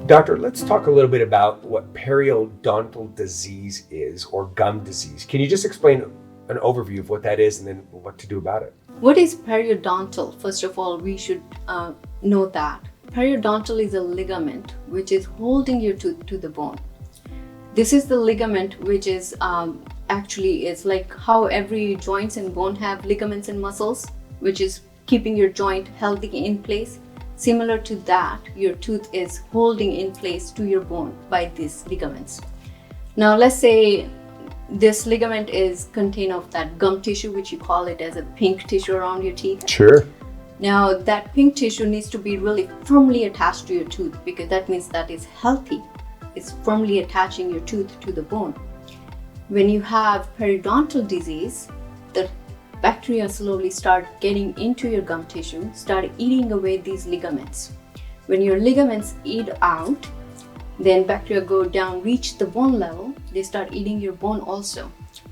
Doctor, let's talk a little bit about what periodontal disease is, or gum disease. Can you just explain an overview of what that is and then what to do about it? What is periodontal? First of all, we should know that. Periodontal is a ligament which is holding your tooth to the bone. This is the ligament which is actually, it's like how every joints and bone have ligaments and muscles, which is keeping your joint healthy in place. Similar to that, your tooth is holding in place to your bone by these ligaments. Now, let's say this ligament is contained of that gum tissue, which you call it as a pink tissue around your teeth. Sure. Now, that pink tissue needs to be really firmly attached to your tooth, because that means that it's healthy. It's firmly attaching your tooth to the bone. When you have periodontal disease, the bacteria slowly start getting into your gum tissue, start eating away these ligaments. When your ligaments eat out, then bacteria go down, reach the bone level, they start eating your bone also.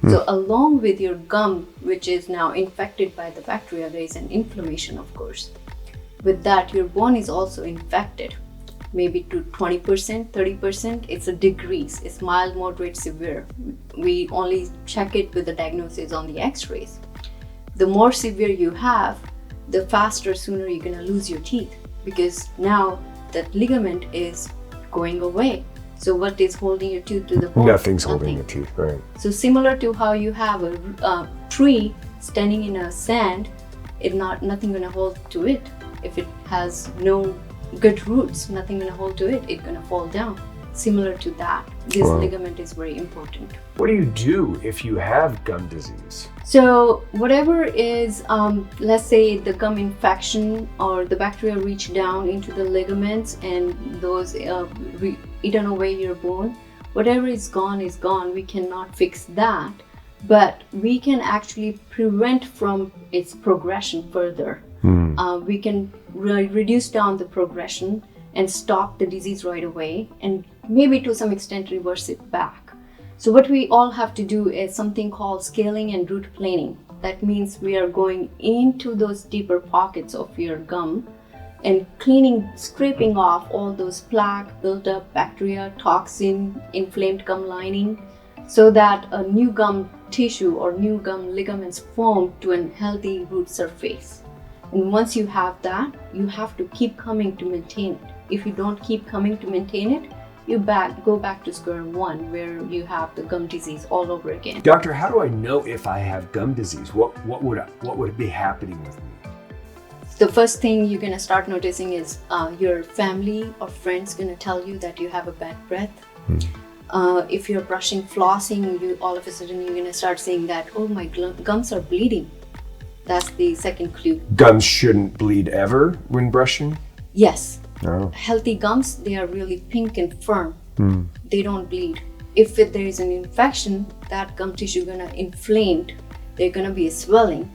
So along with your gum, which is now infected by the bacteria, there is an inflammation, of course. With that, your bone is also infected, maybe to 20%, 30%. It's a degrees, it's mild, moderate, severe. We only check it with the diagnosis on the x-rays. The more severe you have, the faster, sooner you're gonna lose your teeth, because now that ligament is going away. So what is holding your tooth to the bone? Nothing's holding your teeth, right? So similar to how you have a tree standing in a sand, nothing gonna hold to it. If it has no good roots, nothing gonna hold to it. It's gonna fall down. Similar to that, this ligament is very important. What do you do if you have gum disease? So whatever is, let's say the gum infection or the bacteria reach down into the ligaments and those eaten away your bone, whatever is gone is gone. We cannot fix that, but we can actually prevent from its progression further. We can reduce down the progression and stop the disease right away, and maybe to some extent reverse it back. So what we all have to do is something called scaling and root planing. That means we are going into those deeper pockets of your gum and scraping off all those plaque, built up bacteria, toxin, inflamed gum lining, so that a new gum tissue or new gum ligaments form to a healthy root surface. And once you have that, you have to keep coming to maintain it. If you don't keep coming to maintain it, you go back to square one, where you have the gum disease all over again. Doctor, how do I know if I have gum disease? What would be happening with me? The first thing you're gonna start noticing is your family or friends gonna tell you that you have a bad breath. If you're brushing, flossing, all of a sudden you're gonna start saying that, oh, my gums are bleeding. That's the second clue. Gums shouldn't bleed ever when brushing? Yes. No. Healthy gums, they are really pink and firm. They don't bleed. If there is an infection, that gum tissue gonna inflamed. They're gonna be a swelling,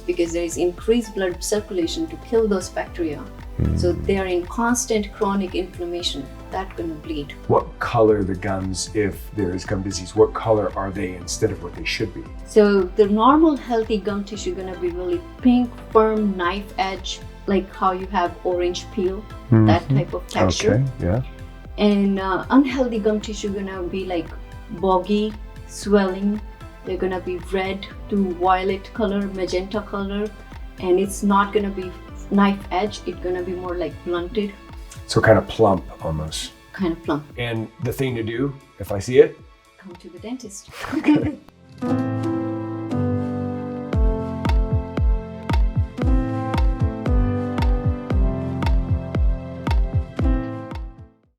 because there is increased blood circulation to kill those bacteria. So they are in constant chronic inflammation. That's gonna bleed. What color the gums, if there is gum disease, what color are they instead of what they should be? So the normal healthy gum tissue gonna be really pink, firm, knife edge, like how you have orange peel, that type of texture. Okay, yeah. And unhealthy gum tissue gonna be like boggy, swelling. They're gonna be red to violet color, magenta color, and it's not gonna be knife edge. It's gonna be more like blunted. So kind of plump almost. Kind of plump. And the thing to do, if I see it? Come to the dentist. Okay.